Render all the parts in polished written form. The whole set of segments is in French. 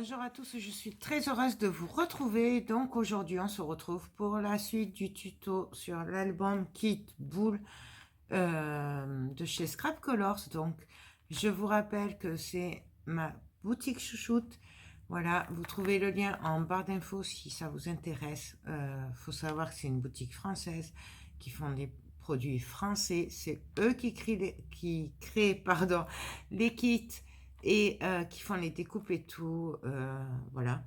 Bonjour à tous, je suis très heureuse de vous retrouver. Donc aujourd'hui, on se retrouve pour la suite du tuto sur l'album Kit Boule de chez Scrap Colors. Donc je vous rappelle que c'est ma boutique chouchoute. Voilà, vous trouvez le lien en barre d'infos si ça vous intéresse. Faut savoir que c'est une boutique française qui font des produits français. C'est eux qui créent pardon, les kits et qui font les découpes et tout, voilà.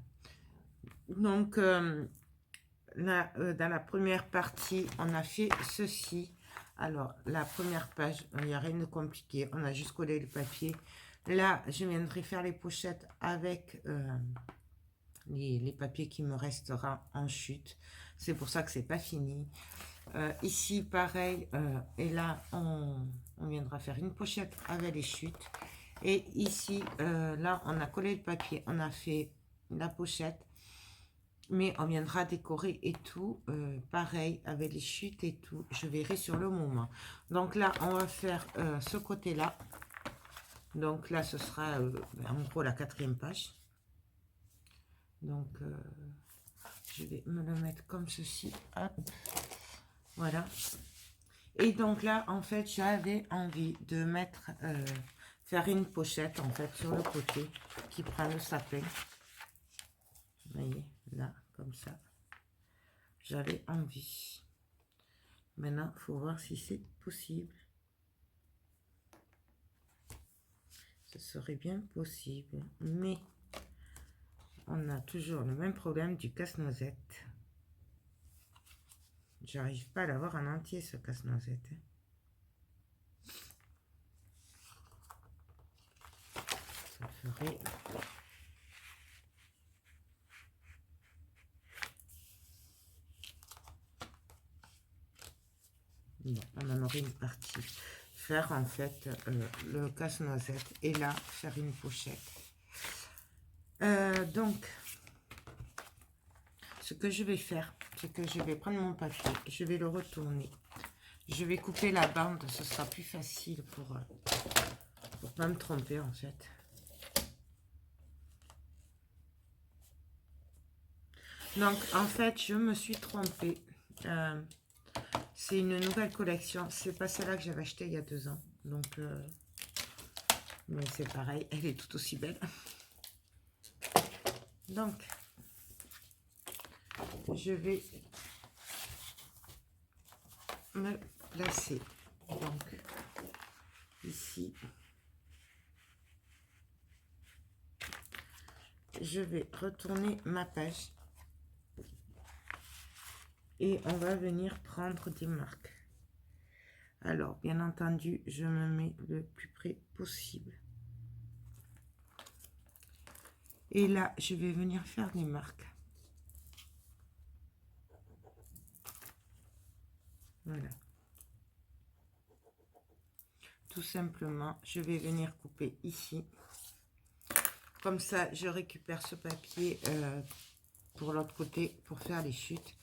Donc là, dans la première partie, on a fait ceci. Alors, la première page, il n'y a rien de compliqué, on a juste collé le papier. Là, je viendrai faire les pochettes avec les papiers qui me restera en chute. C'est pour ça que c'est pas fini. Ici, pareil, et là, on viendra faire une pochette avec les chutes. Et ici, là, on a collé le papier, on a fait la pochette, mais on viendra décorer et tout, pareil, avec les chutes et tout. Je verrai sur le moment. Donc là, on va faire ce côté-là. Donc là, ce sera en gros la 4e page. Donc, je vais me le mettre comme ceci. Hop. Voilà. Et donc là, en fait, j'avais envie de mettre, faire une pochette, en fait, sur le côté, qui prend le sapin. Vous voyez, là, comme ça. J'avais envie. Maintenant, il faut voir si c'est possible. Ce serait bien possible, mais on a toujours le même problème du casse-noisette. J'arrive pas à l'avoir en entier, ce casse-noisette. Ça ferait... Bon, on en aurait une partie. Faire en fait le casse-noisette et là, faire une pochette. Donc, ce que je vais faire, c'est que je vais prendre mon papier, je vais le retourner. Je vais couper la bande, ce sera plus facile pour pas me tromper en fait. Donc en fait, je me suis trompée. C'est une nouvelle collection. C'est pas celle-là que j'avais achetée il y a 2 ans. Donc, mais c'est pareil, elle est tout aussi belle. Donc, je vais me placer. Donc, ici. Je vais retourner ma page. Et on va venir prendre des marques. Alors, bien entendu, je me mets le plus près possible. Et là, je vais venir faire des marques. Voilà. Tout simplement, je vais venir couper ici. Comme ça, je récupère ce papier pour l'autre côté pour faire les chutes.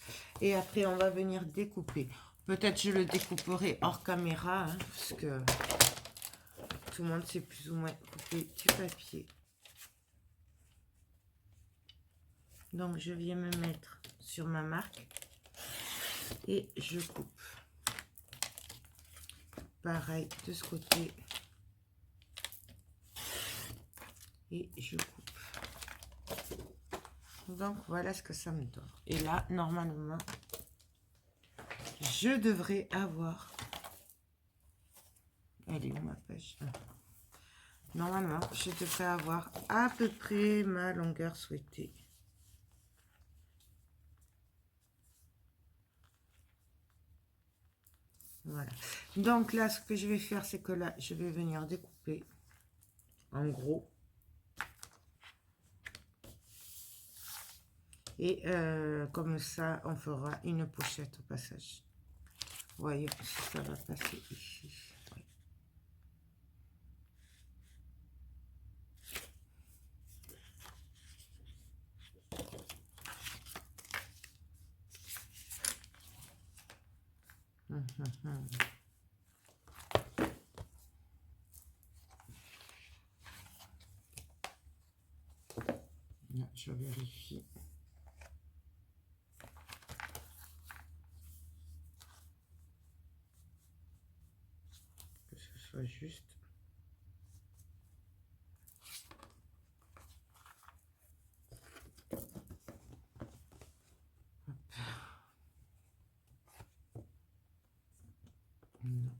Et après, on va venir découper. Peut-être je le découperai hors caméra, hein, parce que tout le monde sait plus ou moins couper du papier. Donc, je viens me mettre sur ma marque et je coupe. Pareil de ce côté. Et je coupe. Donc, voilà ce que ça me donne. Et là, normalement, je devrais avoir... Elle est où ma page? Normalement, je devrais avoir à peu près ma longueur souhaitée. Voilà. Donc là, ce que je vais faire, c'est que là, je vais venir découper en gros. Et comme ça, on fera une pochette au passage. Voyons si ça va passer ici. Oui. Là, je vérifie que ce soit juste. Non.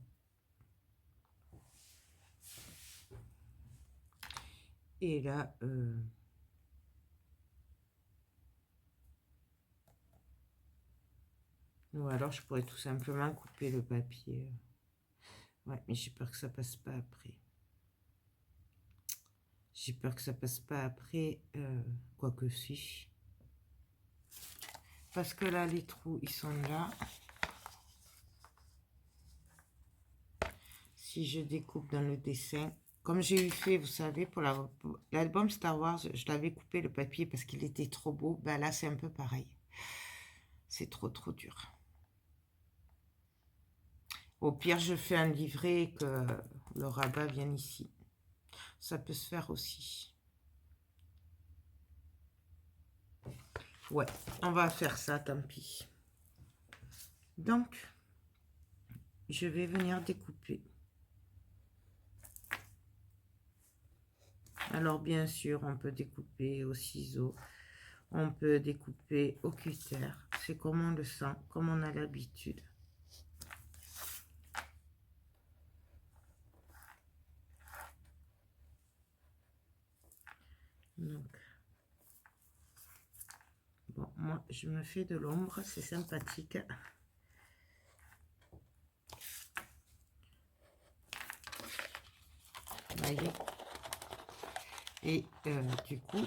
Et là, ou alors je pourrais tout simplement couper le papier. Ouais, mais j'ai peur que ça passe pas après. J'ai peur que ça passe pas après, quoique si. Parce que là, les trous, ils sont là. Si je découpe dans le dessin, comme j'ai eu fait, vous savez, pour l'album Star Wars, je l'avais coupé le papier parce qu'il était trop beau. Ben là, c'est un peu pareil. C'est trop dur. Au pire, je fais un livret et que le rabat vienne ici. Ça peut se faire aussi. Ouais, on va faire ça, tant pis. Donc, je vais venir découper. Alors, bien sûr, on peut découper au ciseau. On peut découper au cutter. C'est comme on le sent, comme on a l'habitude. Donc, bon, moi, je me fais de l'ombre, c'est sympathique. Voyez. Et du coup,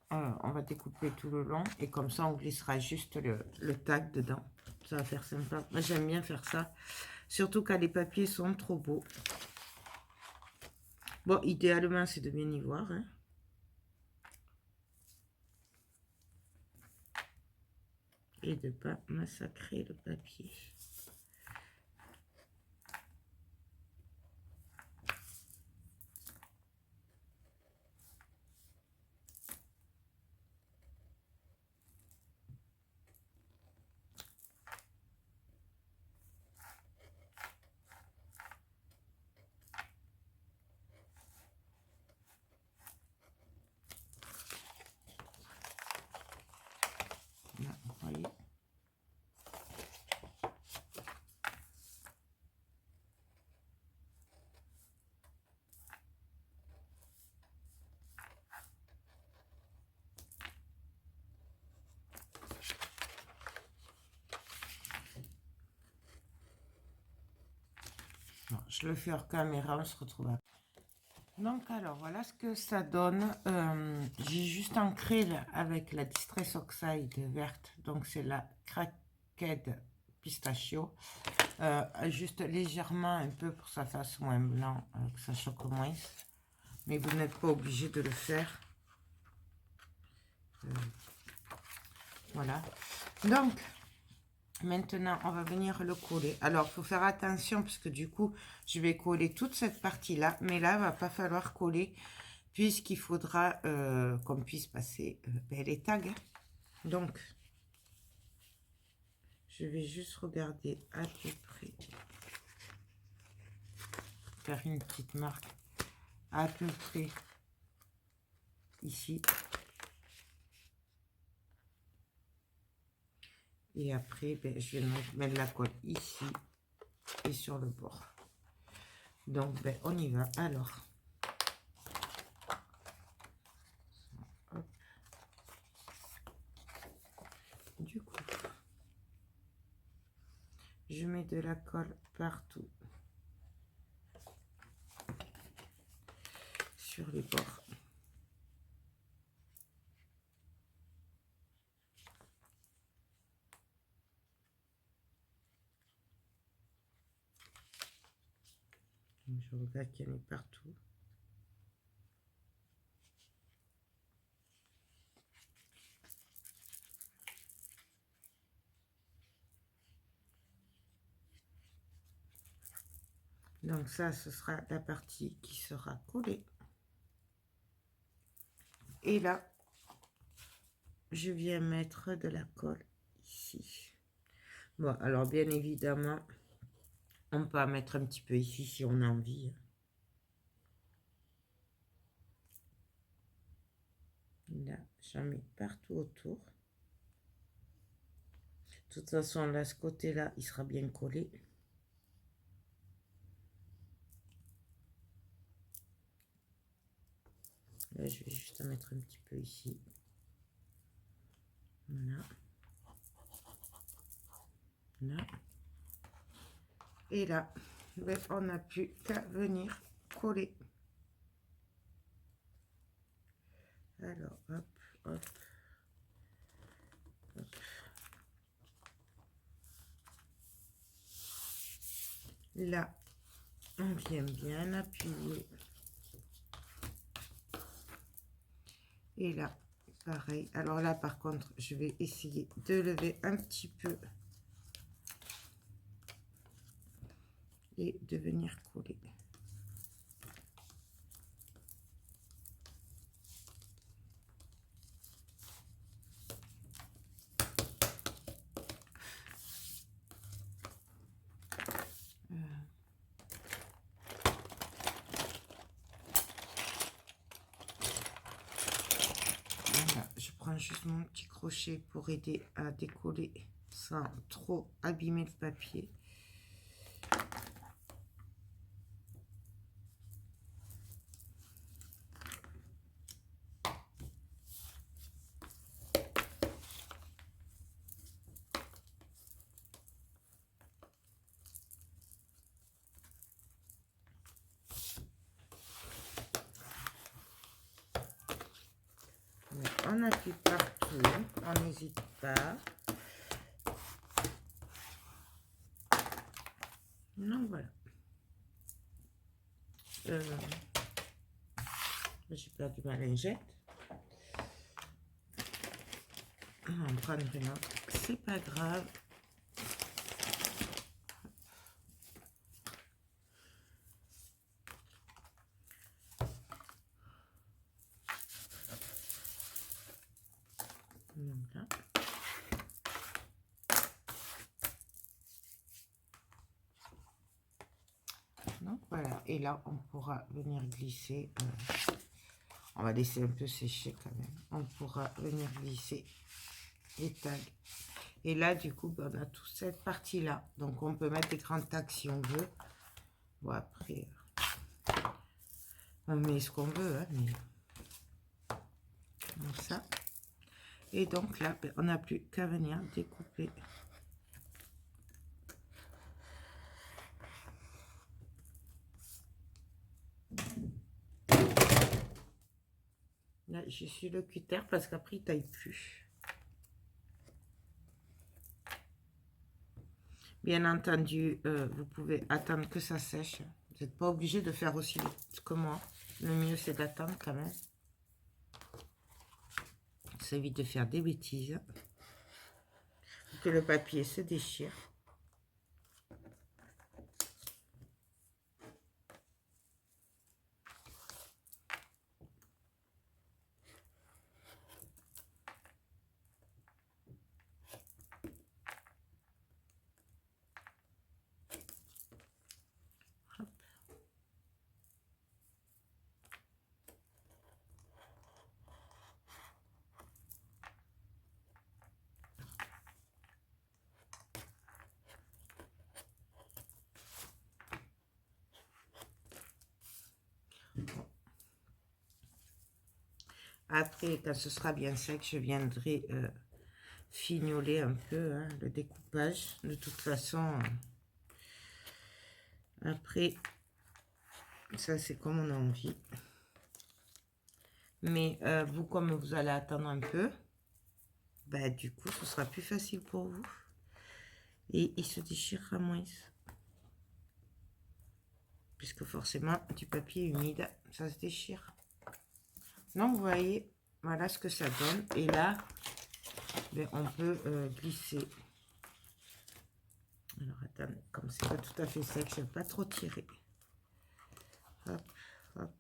on va découper tout le long. Et comme ça, on glissera juste le tag dedans. Ça va faire sympa. Moi, j'aime bien faire ça. Surtout quand les papiers sont trop beaux. Bon, idéalement, c'est de bien y voir. Hein. Et de ne pas massacrer le papier. Là, vous voyez. Bon, je le fais hors caméra, on se retrouve après. Donc alors voilà ce que ça donne. J'ai juste ancré avec la Distress Oxide verte, donc c'est la Cracked Pistachio, juste légèrement un peu pour que ça fasse moins blanc, que ça choque moins, mais vous n'êtes pas obligé de le faire. Voilà, donc maintenant on va venir le coller. Alors il faut faire attention parce que du coup je vais coller toute cette partie là, mais là il va pas falloir coller puisqu'il faudra qu'on puisse passer les tags. Donc, je vais juste regarder à peu près, faire une petite marque à peu près ici. Et après, ben, je vais mettre la colle ici et sur le bord. Donc, ben, on y va. Alors, hop. Du coup, je mets de la colle partout sur les bords. Je regarde qu'il y en ait partout. Donc ça, ce sera la partie qui sera collée. Et là, je viens mettre de la colle ici. Bon, alors bien évidemment, on peut en mettre un petit peu ici si on a envie. Là, j'en mets partout autour. De toute façon, là, ce côté-là, il sera bien collé. Là, je vais juste en mettre un petit peu ici. Voilà. Là. Et là, ben, on n'a plus qu'à venir coller. Alors, hop, hop, hop. Là, on vient bien appuyer. Et là, pareil. Alors là, par contre, je vais essayer de lever un petit peu et de venir coller. Voilà, je prends juste mon petit crochet pour aider à décoller sans trop abîmer le papier. On appuie partout, on n'hésite pas. Donc voilà. J'ai perdu ma lingette. On va en prendre une autre. C'est pas grave. Donc là. Donc voilà. Et là, on pourra venir glisser. On va laisser un peu sécher quand même. On pourra venir glisser les tags. Et là, du coup, on a toute cette partie-là. Donc, on peut mettre des grands tags si on veut. Bon, après, on met ce qu'on veut, hein, mais comme ça. Et donc là, on n'a plus qu'à venir découper. Là, je suis le cutter parce qu'après, il ne taille plus. Bien entendu, vous pouvez attendre que ça sèche. Vous n'êtes pas obligé de faire aussi vite que moi. Le mieux, c'est d'attendre quand même. Ça évite de faire des bêtises. Que le papier se déchire. Après, quand ce sera bien sec, je viendrai fignoler un peu hein, le découpage. De toute façon, après, ça c'est comme on a envie. Mais vous, comme vous allez attendre un peu, bah, du coup, ce sera plus facile pour vous. Et il se déchirera moins. Puisque forcément, du papier humide, ça se déchire. Donc, vous voyez, voilà ce que ça donne. Et là, ben, on peut glisser. Alors, attendez, comme c'est pas tout à fait sec, je ne vais pas trop tirer. Hop, hop.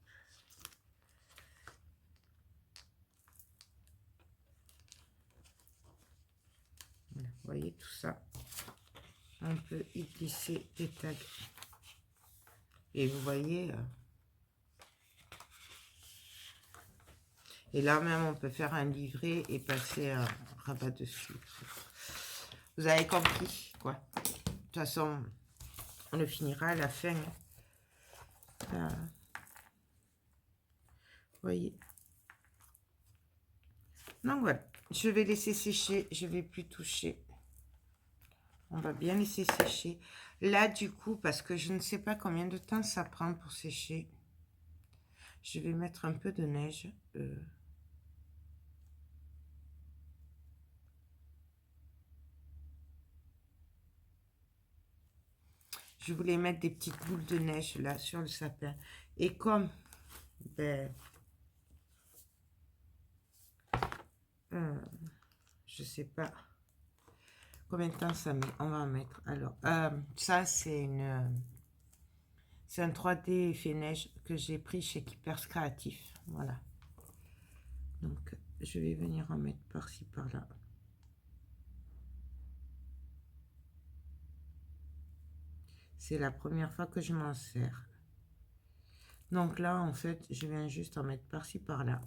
voyez tout ça. On peut y glisser des tags. Et vous voyez... et là même, on peut faire un livret et passer un rabat dessus. Vous avez compris, quoi. De toute façon, on le finira à la fin. Vous voyez. Donc voilà, je vais laisser sécher, je vais plus toucher. On va bien laisser sécher. Là, du coup, parce que je ne sais pas combien de temps ça prend pour sécher, je vais mettre un peu de neige. Je voulais mettre des petites boules de neige là sur le sapin. Et comme, ben, je sais pas combien de temps ça met. On va en mettre. Alors, ça c'est c'est un 3D effet neige que j'ai pris chez Keepers Créatif. Voilà. Donc, je vais venir en mettre par-ci, par-là. C'est la première fois que je m'en sers. Donc là, en fait, je viens juste en mettre par-ci, par-là.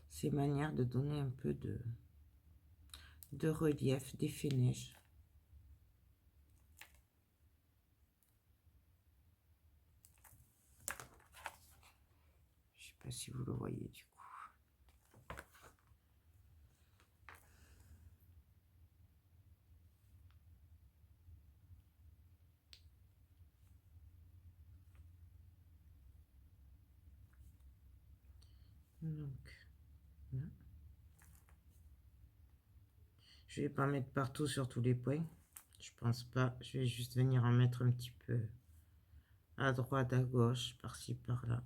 C'est manière de donner un peu de relief, d'effet neige. Je sais pas si vous le voyez du coup. Donc, là. Je vais pas mettre partout sur tous les points. Je pense pas. Je vais juste venir en mettre un petit peu à droite, à gauche, par-ci, par-là.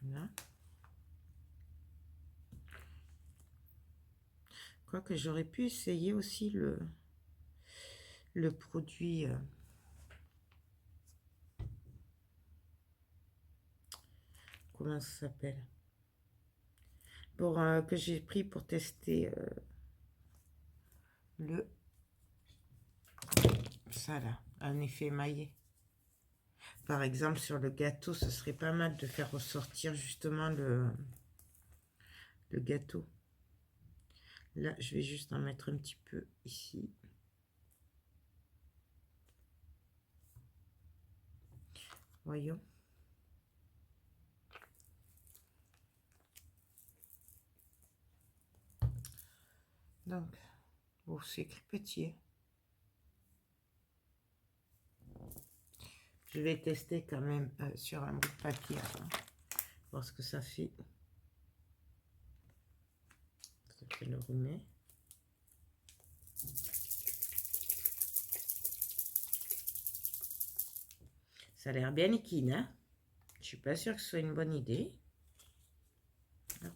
Là. Quoique j'aurais pu essayer aussi le produit... comment ça s'appelle? Pour, que j'ai pris pour tester ça là, un effet émaillé. Par exemple, sur le gâteau, ce serait pas mal de faire ressortir justement le gâteau. Là, je vais juste en mettre un petit peu ici. Voyons. Donc, oh, c'est petit. Je vais tester quand même sur un bout de papier, hein, voir ce que ça fait. Je le remets. Ça a l'air bien liquide, hein? Je suis pas sûre que ce soit une bonne idée. Hop.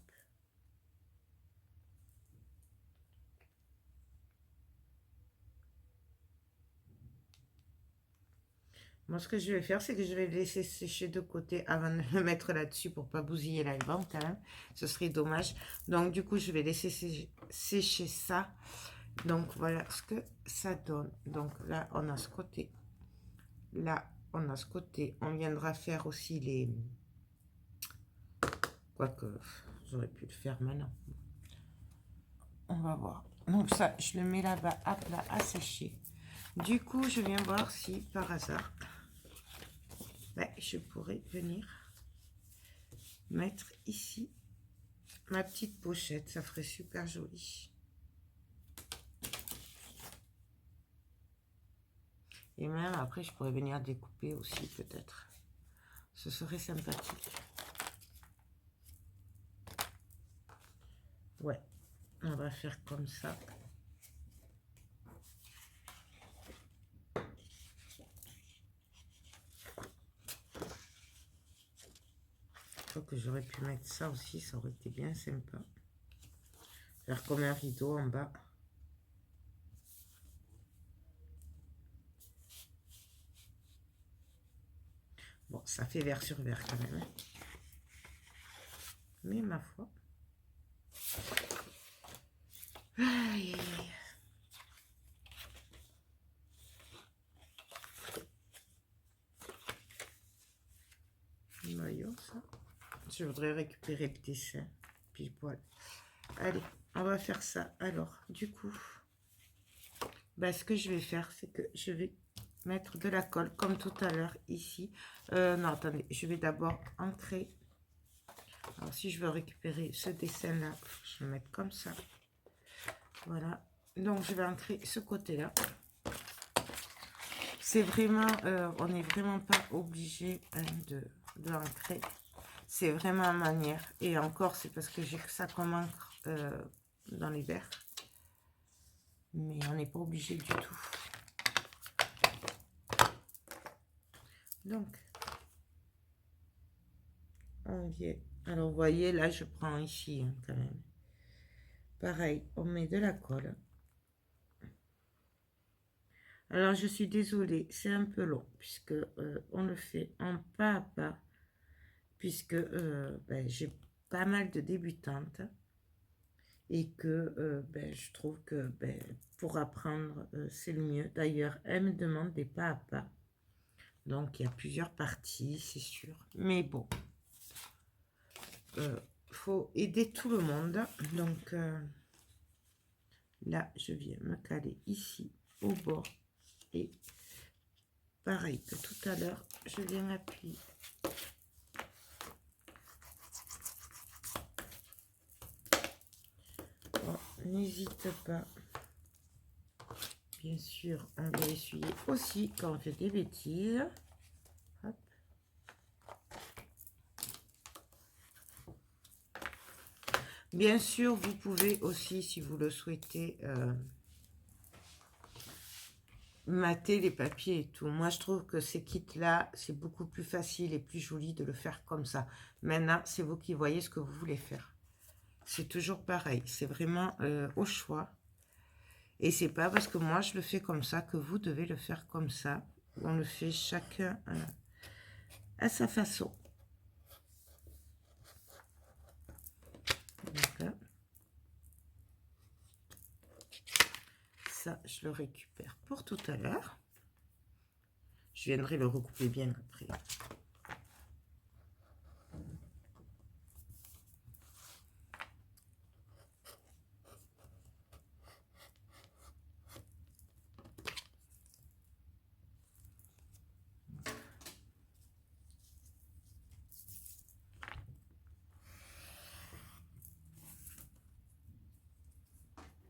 Moi, ce que je vais faire, c'est que je vais le laisser sécher de côté avant de le mettre là-dessus pour pas bousiller l'album quand même. Ce serait dommage. Donc, du coup, je vais laisser sécher ça. Donc, voilà ce que ça donne. Donc, là, on a ce côté. Là, on a ce côté. On viendra faire aussi les... Quoique, j'aurais pu le faire maintenant. On va voir. Donc, ça, je le mets là-bas à plat, à sécher. Du coup, je viens voir si, par hasard... ben, je pourrais venir mettre ici ma petite pochette, ça ferait super joli. Et même après, je pourrais venir découper aussi peut-être. Ce serait sympathique. Ouais, on va faire comme ça. crois que j'aurais pu mettre ça aussi, ça aurait été bien sympa. Faire comme un rideau en bas. Bon, ça fait vert sur vert quand même. Hein. Mais ma foi. Aïe, aïe, aïe. Maillot, ça. Je voudrais récupérer le dessin. Puis voilà. Allez, on va faire ça. Alors, du coup, ce que je vais faire, c'est que je vais mettre de la colle, comme tout à l'heure, ici. Non, attendez, je vais d'abord ancrer. Alors, si je veux récupérer ce dessin-là, je vais le mettre comme ça. Voilà. Donc, je vais ancrer ce côté-là. C'est vraiment, on n'est vraiment pas obligé de l'ancrer. C'est vraiment à manière. Et encore, c'est parce que j'ai que ça comme encre dans les verres. Mais on n'est pas obligé du tout. Donc, on vient. Alors, vous voyez, là, je prends ici, hein, quand même. Pareil, on met de la colle. Alors, je suis désolée, c'est un peu long, puisque on le fait en pas à pas, puisque j'ai pas mal de débutantes, et que je trouve que pour apprendre, c'est le mieux. D'ailleurs, elles me demandent des pas à pas. Donc, il y a plusieurs parties, c'est sûr. Mais bon, faut aider tout le monde. Donc, là, je viens me caler ici, au bord. Et pareil que tout à l'heure, je viens appuyer. Bon, n'hésite pas. Bien sûr, on va essuyer aussi quand on fait des bêtises. Hop. Bien sûr, vous pouvez aussi, si vous le souhaitez, mater les papiers et tout. Moi, je trouve que ces kits-là, c'est beaucoup plus facile et plus joli de le faire comme ça. Maintenant, c'est vous qui voyez ce que vous voulez faire. C'est toujours pareil. C'est vraiment au choix. Et c'est pas parce que moi, je le fais comme ça que vous devez le faire comme ça. On le fait chacun à sa façon. Voilà. Ça, je le récupère pour tout à l'heure. Je viendrai le recouper bien après.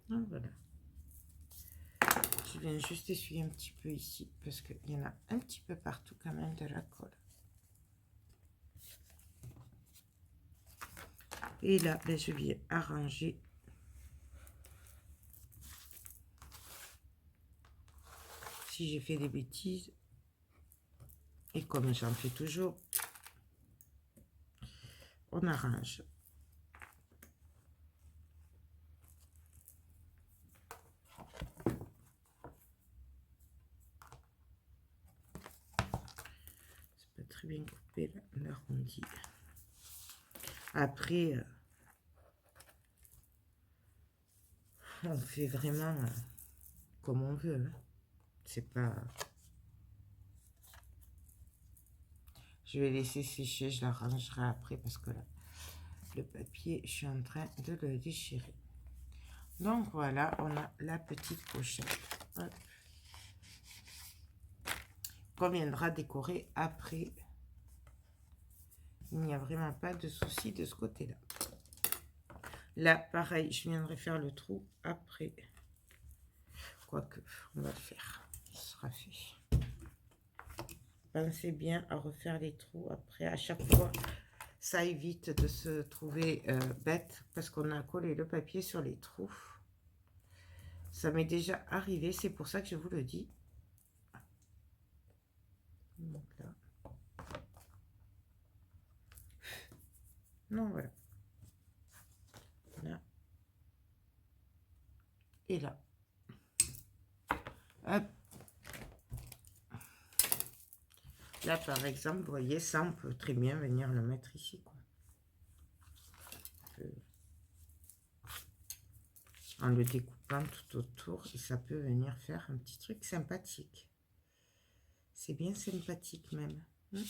Donc, voilà. Je viens juste essuyer un petit peu ici parce qu'il y en a un petit peu partout quand même de la colle. Et là, je viens arranger. Si j'ai fait des bêtises, et comme j'en fais toujours, on arrange. C'est pas très bien coupé l'arrondi. Après, on fait vraiment comme on veut. Hein. C'est pas... Je vais laisser sécher, je l'arrangerai après parce que là, le papier, je suis en train de le déchirer. Donc voilà, on a la petite pochette. Hop. Qu'on viendra décorer après. Il n'y a vraiment pas de souci de ce côté-là. Là, pareil, je viendrai faire le trou après. Quoique, on va le faire. Ce sera fait. Pensez bien à refaire les trous après. À chaque fois, ça évite de se trouver bête parce qu'on a collé le papier sur les trous. Ça m'est déjà arrivé, c'est pour ça que je vous le dis. Donc là. Donc voilà. Là. Et là. Hop. Là, par exemple, vous voyez, ça, on peut très bien venir le mettre ici, quoi. En le découpant tout autour, et ça peut venir faire un petit truc sympathique. C'est bien sympathique même. Là.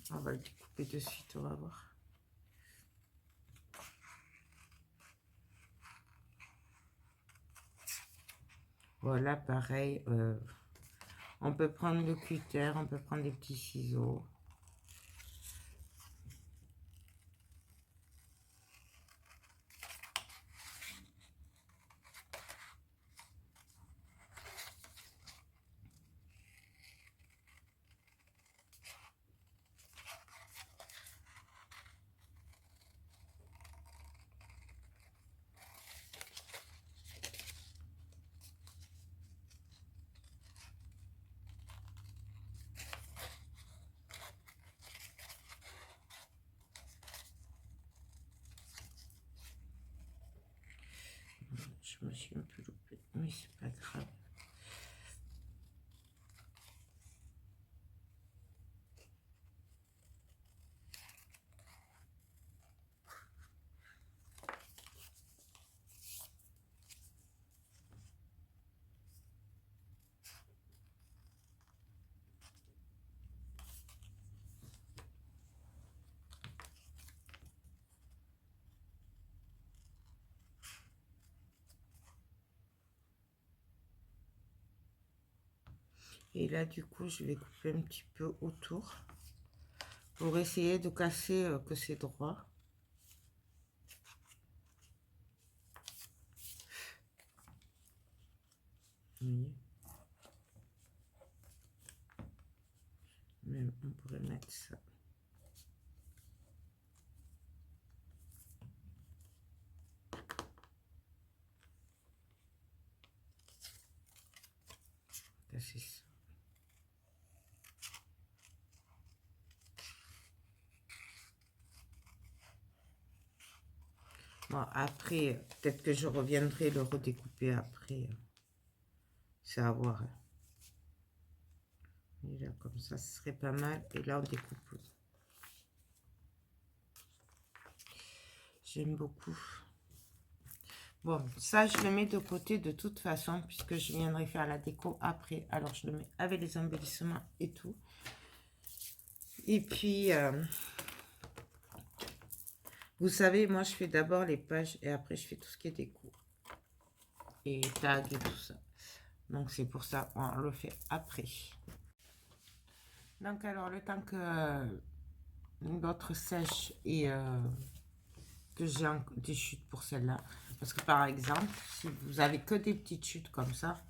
On va le découper de suite, on va voir. Voilà, pareil, on peut prendre le cutter, on peut prendre des petits ciseaux. Je me suis un peu loupée, mais c'est pas grave. Et là, du coup, je vais couper un petit peu autour pour essayer de casser que c'est droit. Vous voyez. Même, on pourrait mettre ça. Casser ça. Bon, après, peut-être que je reviendrai le redécouper après. C'est à voir. Et là, comme ça, ce serait pas mal. Et là, on découpe. J'aime beaucoup. Bon, ça, je le mets de côté de toute façon, puisque je viendrai faire la déco après. Alors, je le mets avec les embellissements et tout. Et puis, vous savez, moi, je fais d'abord les pages et après, je fais tout ce qui est déco. Et tag et tout ça. Donc, c'est pour ça, on le fait après. Donc, alors, le temps que l'autre sèche et que j'ai des chutes pour celle-là. Parce que, par exemple, si vous avez que des petites chutes comme ça,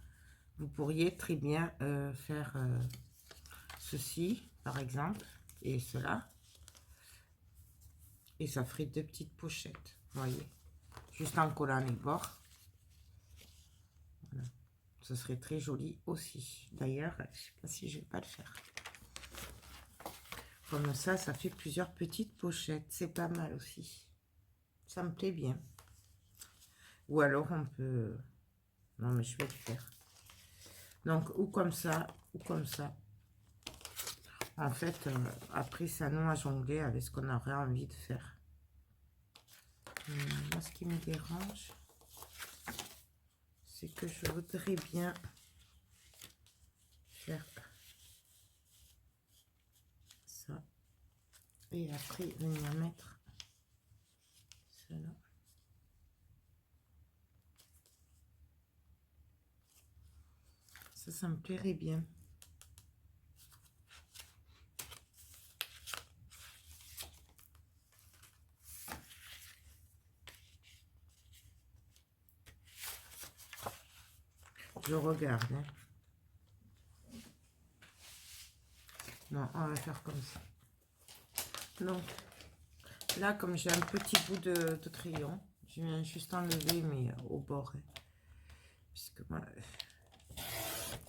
vous pourriez très bien faire ceci, par exemple, et cela. Et ça ferait deux petites pochettes, vous voyez. Juste en collant les bords. Voilà. Ce serait très joli aussi. D'ailleurs, je ne sais pas si je vais pas le faire. Comme ça fait plusieurs petites pochettes. C'est pas mal aussi. Ça me plaît bien. Ou alors on peut... Non, mais je vais le faire. Donc, ou comme ça, ou comme ça. En fait, après, ça nous à jongler avec ce qu'on aurait envie de faire. Moi, ce qui me dérange, c'est que je voudrais bien faire ça. Et après, venir mettre cela. Ça me plairait bien. Je regarde. Hein. Non, on va faire comme ça. Donc, là, comme j'ai un petit bout de crayon, je viens juste enlever, mais au bord. Hein, puisque moi,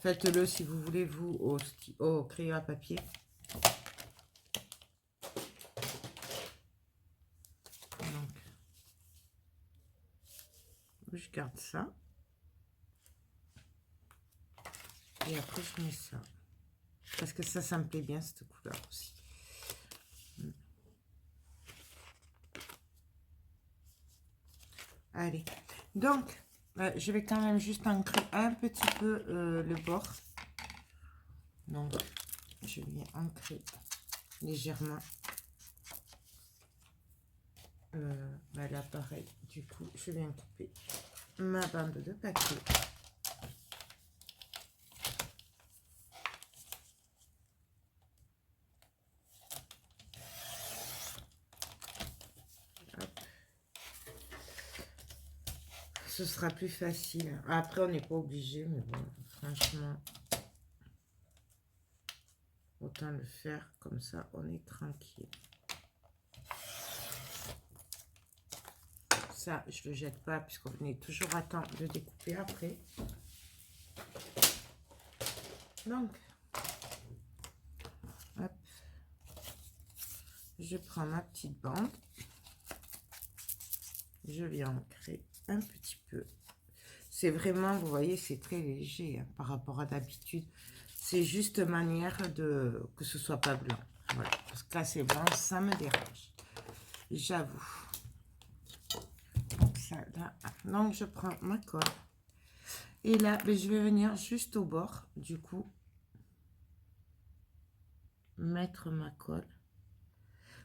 Faites-le si vous voulez, vous, au crayon à papier. Donc, je garde ça. Et après, je mets ça. Parce que ça me plaît bien, cette couleur aussi. Allez. Donc, je vais quand même juste ancrer un petit peu le bord. Donc, je viens ancrer légèrement. Là, pareil. Du coup, je viens couper ma bande de papier. Ce sera plus facile. Après, on n'est pas obligé, mais bon, franchement, autant le faire comme ça, on est tranquille. Ça, je le jette pas, puisqu'on est toujours à temps de découper après. Donc, hop, je prends ma petite bande. Je viens ancrer un petit peu. C'est vraiment, vous voyez, c'est très léger hein, par rapport à d'habitude. C'est juste manière de que ce soit pas blanc. Voilà, parce que là c'est blanc, ça me dérange. J'avoue. Donc je prends ma colle. Et là, ben, je vais venir juste au bord, du coup, mettre ma colle.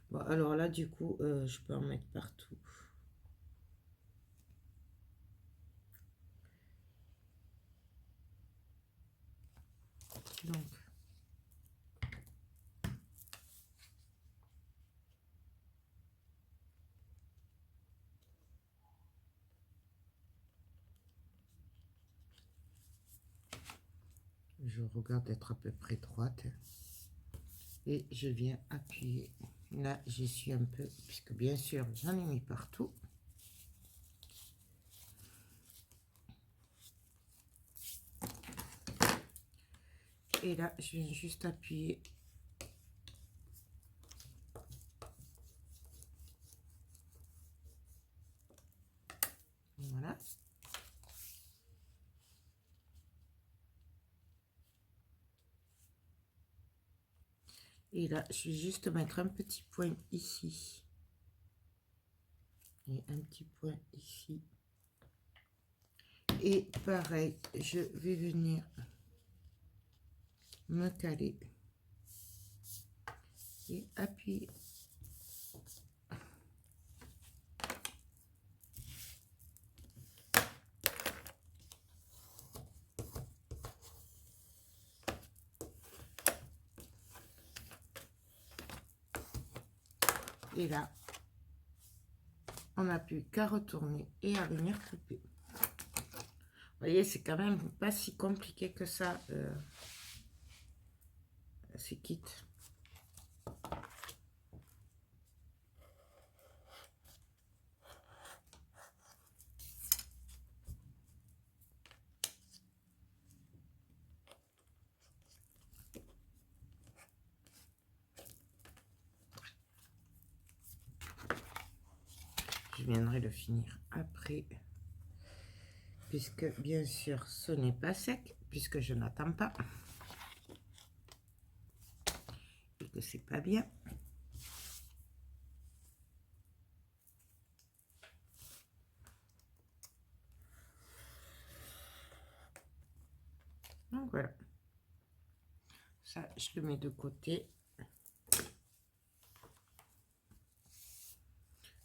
Bon, alors là, du coup, je peux en mettre partout. Donc, je regarde d'être à peu près droite. Et je viens appuyer. Là, j'y suis un peu, puisque bien sûr, j'en ai mis partout. Et là, je viens juste appuyer. Voilà. Et là, je vais juste mettre un petit point ici. Et un petit point ici. Et pareil, je vais venir me caler. Et appuyer. Et là, on n'a plus qu'à retourner et à venir couper. Vous voyez, c'est quand même pas si compliqué que ça, ces kits. Je viendrai le finir après, puisque bien sûr ce n'est pas sec, puisque je n'attends pas et que c'est pas bien. Donc voilà, ça je le mets de côté.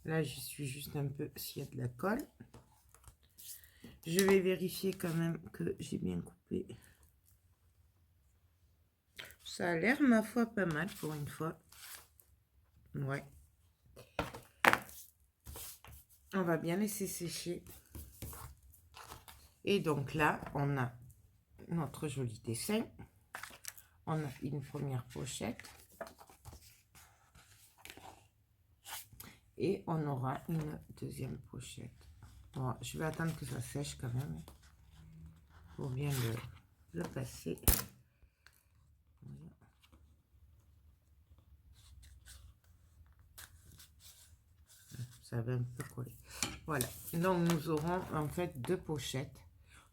Là je suis juste un peu s'il y a de la colle. Je vais vérifier quand même que j'ai bien coupé. Ça a l'air, ma foi, pas mal pour une fois. Ouais. On va bien laisser sécher. Et donc là, on a notre joli dessin. On a une première pochette. Et on aura une deuxième pochette. Bon, je vais attendre que ça sèche quand même. Pour bien le... le passer. Ça va un peu coller. Voilà. Donc, nous aurons en fait 2 pochettes.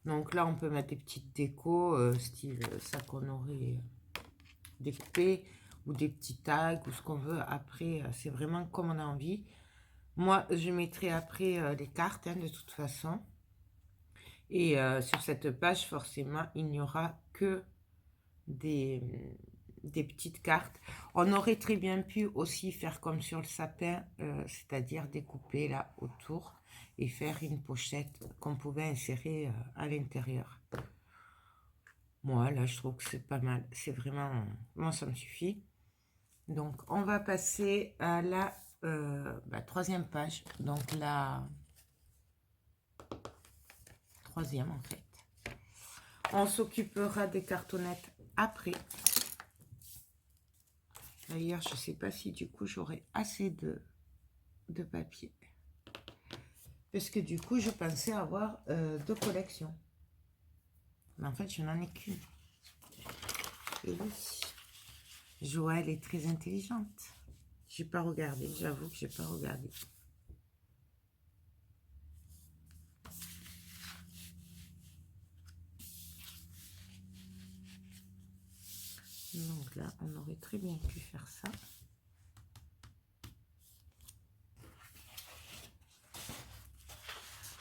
Donc là, on peut mettre des petites décos, style ça qu'on aurait découpé, ou des petits tags, ou ce qu'on veut. Après, c'est vraiment comme on a envie. Moi, je mettrai après les cartes, hein, de toute façon. Et sur cette page, forcément, il n'y aura que des petites cartes. On aurait très bien pu aussi faire comme sur le sapin, c'est-à-dire découper là autour et faire une pochette qu'on pouvait insérer à l'intérieur. Moi, là, je trouve que c'est pas mal. C'est vraiment... Moi, ça me suffit. Donc, on va passer à la 3e page. Donc, la 3e, en fait. On s'occupera des cartonnettes après. D'ailleurs, je ne sais pas si du coup, j'aurai assez de papier. Parce que du coup, je pensais avoir 2 collections. Mais en fait, je n'en ai qu'une. Et oui, Joël est très intelligente. J'ai pas regardé, j'avoue que j'ai pas regardé. Donc là, on aurait très bien pu faire ça.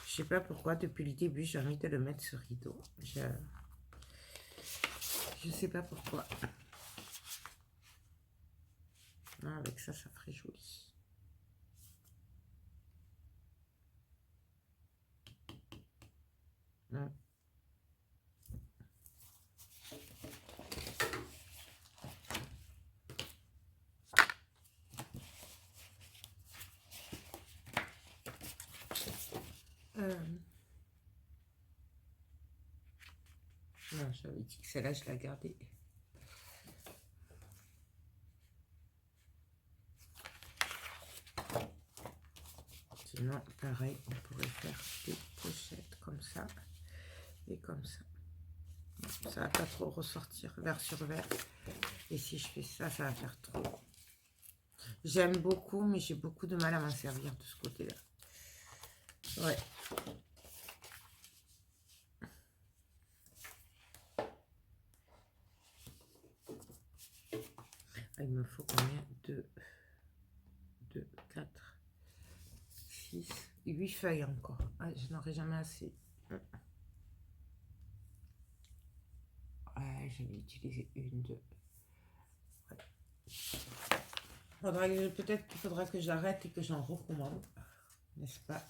Je sais pas pourquoi, depuis le début, j'ai envie de le mettre ce rideau. Je sais pas pourquoi. Non, avec ça, ça ferait joli. Non. Non, j'avais dit que celle-là, je la gardais. Sinon, pareil, on pourrait faire des pochettes comme ça et comme ça. Ça va pas trop ressortir verre sur verre. Et si je fais ça, ça va faire trop. J'aime beaucoup, mais j'ai beaucoup de mal à m'en servir de ce côté-là. Ouais. Il me faut combien? 2, 4, 6, 8 feuilles encore. Ah, je n'aurai jamais assez. Ouais, j'avais utilisé 1, 2. Ouais. Peut-être qu'il faudra que j'arrête et que j'en recommande. N'est-ce pas?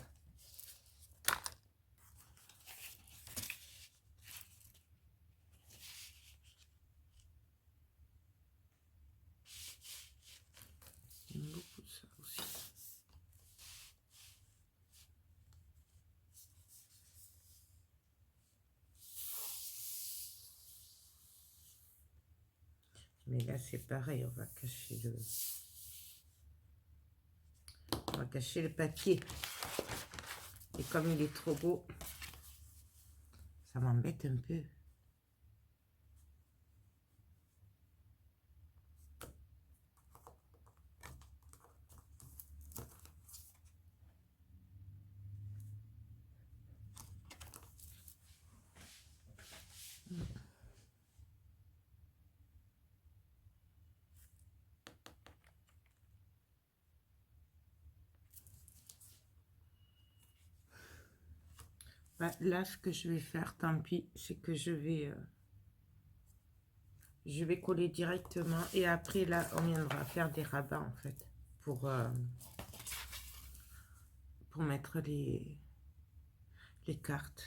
J'aime beaucoup ça aussi. Mais là, c'est pareil, on va cacher le papier. Et comme il est trop beau, ça m'embête un peu. Bah, là, ce que je vais faire, tant pis, c'est que je vais coller directement. Et après, là, on viendra faire des rabats, en fait, pour mettre les cartes,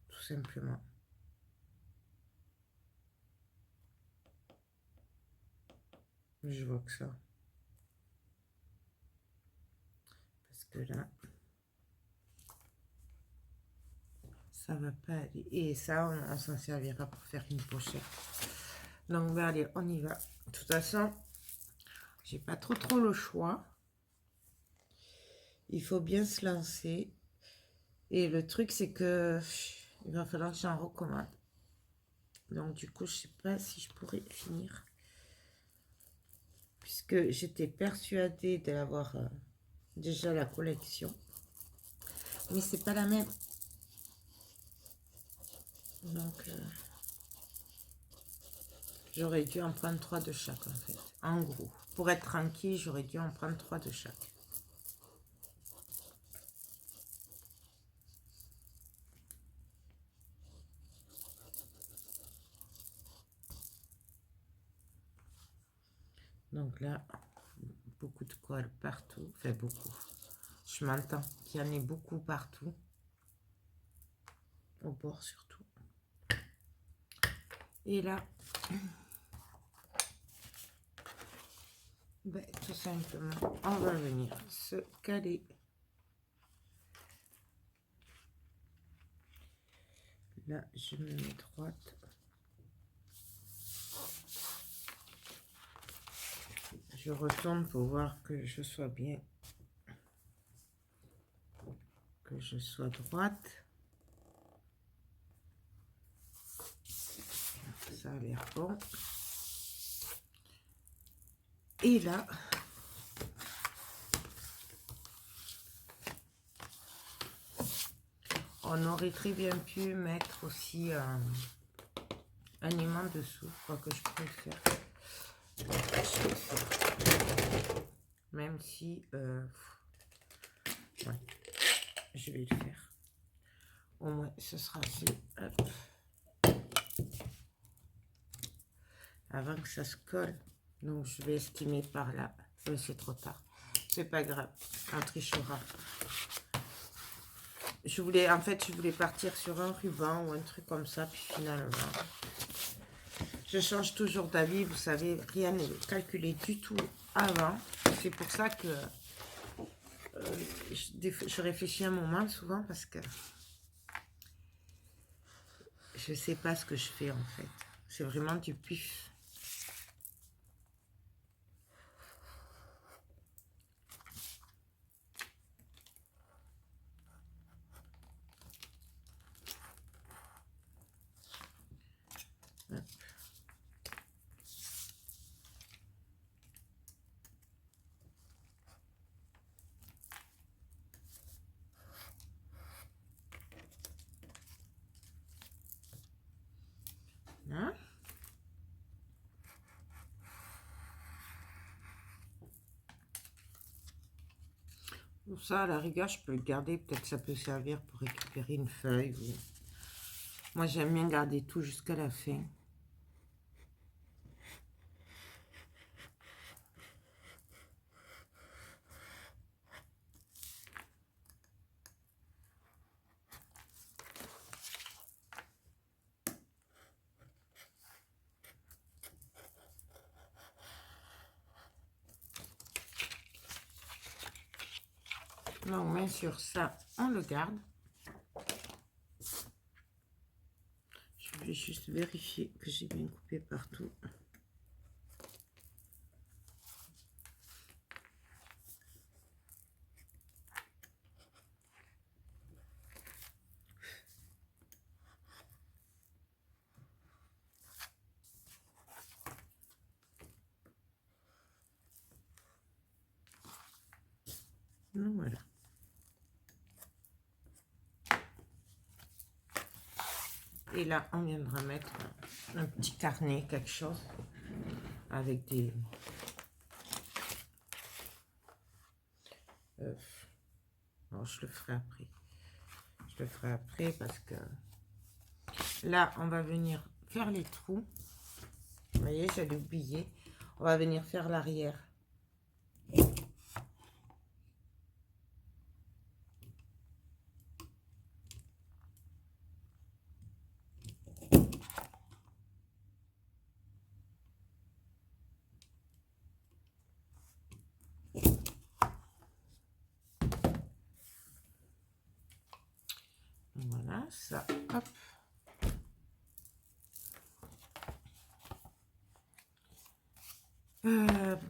tout simplement. Je vois que ça. Parce que là, ça va pas aller. Et ça, on s'en servira pour faire une pochette. Donc, bah, allez, on y va. De toute façon, j'ai pas trop le choix. Il faut bien se lancer. Et le truc, c'est que il va falloir que j'en recommande. Donc du coup, je sais pas si je pourrais finir. Puisque j'étais persuadée d'avoir déjà la collection. Mais c'est pas la même. Donc j'aurais dû en prendre 3 de chaque en fait. En gros. Pour être tranquille, j'aurais dû en prendre 3 de chaque. Donc là, beaucoup de colle partout. Enfin, beaucoup. Je m'entends qu'il y en ait beaucoup partout. Au bord surtout. Et là, ben, tout simplement, on va venir se caler. Là, je me mets droite. Je retourne pour voir que je sois bien. Que je sois droite. Ça a l'air bon. Et là, on aurait très bien pu mettre aussi un aimant dessous. Je crois que je peux le faire. Je vais le faire. Même si... ouais, je vais le faire. Au moins, ce sera assez. Hop. Avant que ça se colle. Donc, je vais estimer par là. C'est trop tard. C'est pas grave. On trichera. Je voulais, en fait, je voulais partir sur un ruban ou un truc comme ça. Puis finalement, je change toujours d'avis. Vous savez, rien n'est calculé du tout avant. C'est pour ça que je réfléchis un moment souvent parce que je sais pas ce que je fais en fait. C'est vraiment du pif. Hop. Hein? Ça, à la rigueur, je peux le garder. Peut-être que ça peut servir pour récupérer une feuille. Ou... Moi, j'aime bien garder tout jusqu'à la fin. Là, on met sur ça, on le garde. Je vais juste vérifier que j'ai bien coupé partout. Donc, voilà. Et là, on viendra mettre un petit carnet, quelque chose, avec des... bon, je le ferai après. Je le ferai après parce que là, on va venir faire les trous. Vous voyez, j'allais oublier. On va venir faire l'arrière. Voilà, ça, hop.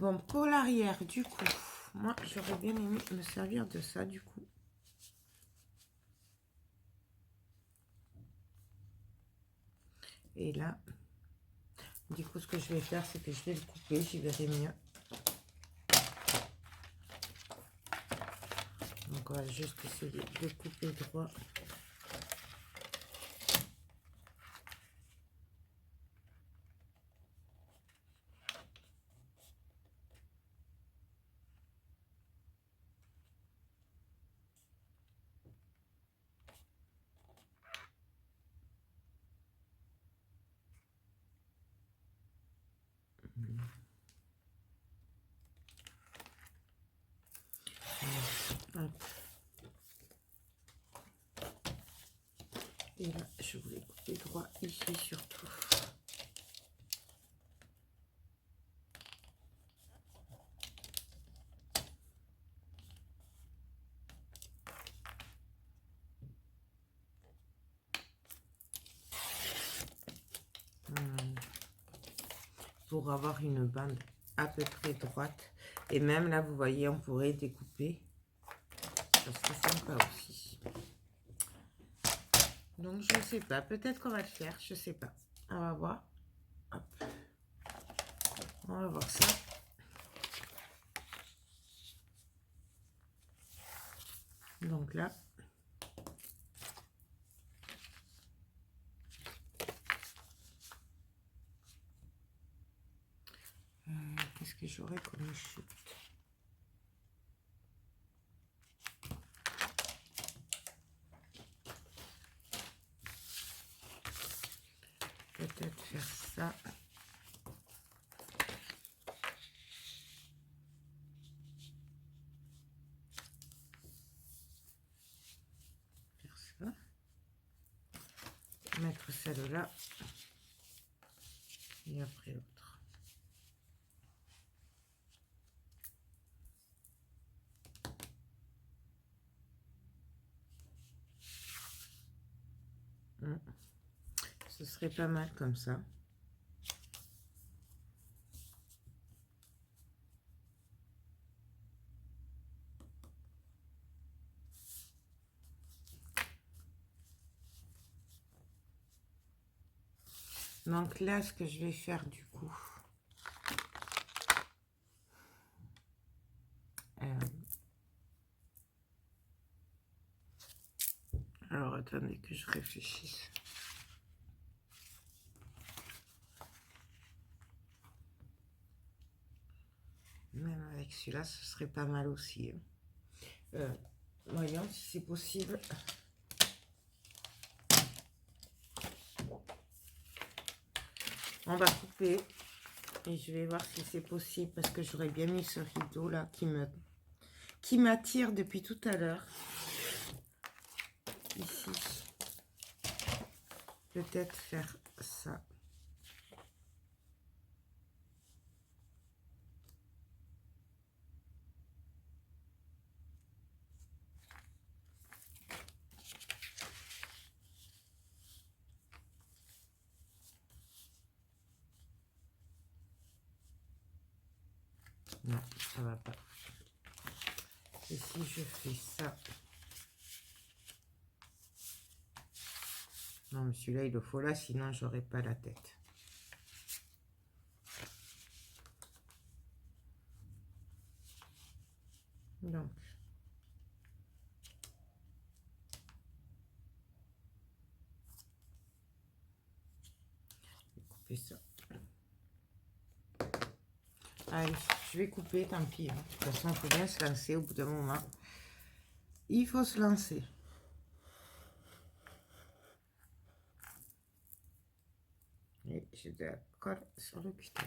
Bon, pour l'arrière, du coup, moi, j'aurais bien aimé me servir de ça, du coup. Et là, du coup, ce que je vais faire, c'est que je vais le couper, j'y verrai mieux. Donc, on va juste essayer de couper droit. Hop. Et là, je voulais couper droit ici surtout. Pour avoir une bande à peu près droite. Et même là, vous voyez, on pourrait découper. Ça serait sympa aussi. Donc, je sais pas. Peut-être qu'on va le faire. Je sais pas. On va voir. Hop. On va voir ça. Donc là. Qu'est-ce que j'aurais comme chute? Peut-être faire ça. Faire ça. Mettre celle-là. Et après l'autre. Ce serait pas mal comme ça. Donc là, ce que je vais faire du coup, alors attendez que je réfléchisse. Même avec celui-là, ce serait pas mal aussi. Voyons si c'est possible. On va couper et je vais voir si c'est possible parce que j'aurais bien mis ce rideau là qui m'attire depuis tout à l'heure. Ici, peut-être faire ça. Non, ça va pas. Et si je fais ça? Non, mais celui-là, il le faut là, sinon j'aurais pas la tête. Donc, je vais couper ça. Allez, je vais couper, tant pis. Hein. De toute façon, il faut bien se lancer au bout d'un moment. Il faut se lancer. Et j'ai de la colle sur le cutter.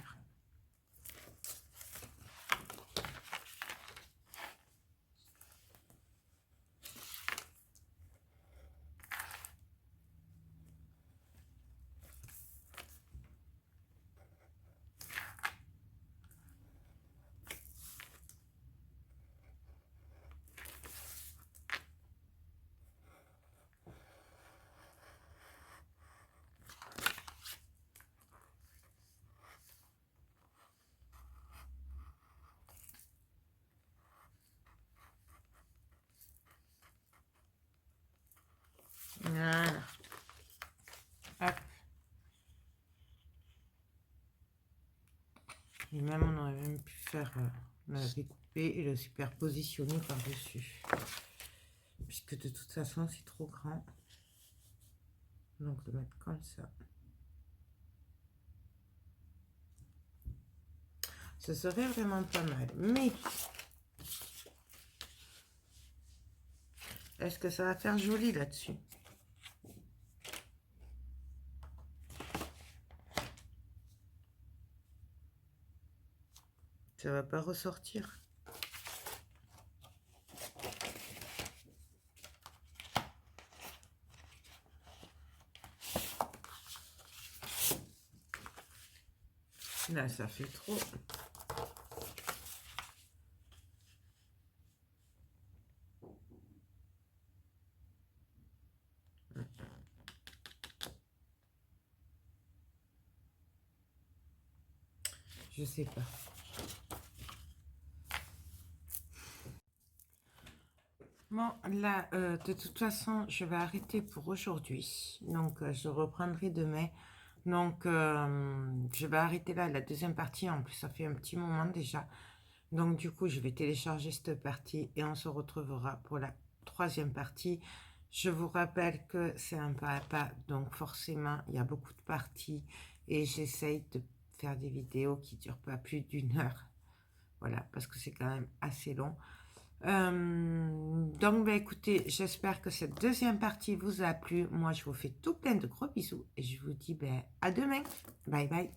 Et même, on aurait même pu faire la découper et le superpositionner par-dessus. Puisque de toute façon, c'est trop grand. Donc, le mettre comme ça. Ce serait vraiment pas mal. Mais, est-ce que ça va faire joli là-dessus? Ça va pas ressortir. Là, ça fait trop. Je sais pas. Bon, là, de toute façon, je vais arrêter pour aujourd'hui. Donc, je reprendrai demain. Donc, je vais arrêter là la deuxième partie. En plus, ça fait un petit moment déjà. Donc, du coup, je vais télécharger cette partie et on se retrouvera pour la troisième partie. Je vous rappelle que c'est un pas à pas. Donc, forcément, il y a beaucoup de parties. Et j'essaye de faire des vidéos qui ne durent pas plus d'1 heure. Voilà, parce que c'est quand même assez long. Donc, bah, écoutez, j'espère que cette deuxième partie vous a plu. Moi, je vous fais tout plein de gros bisous et je vous dis à demain. Bye bye.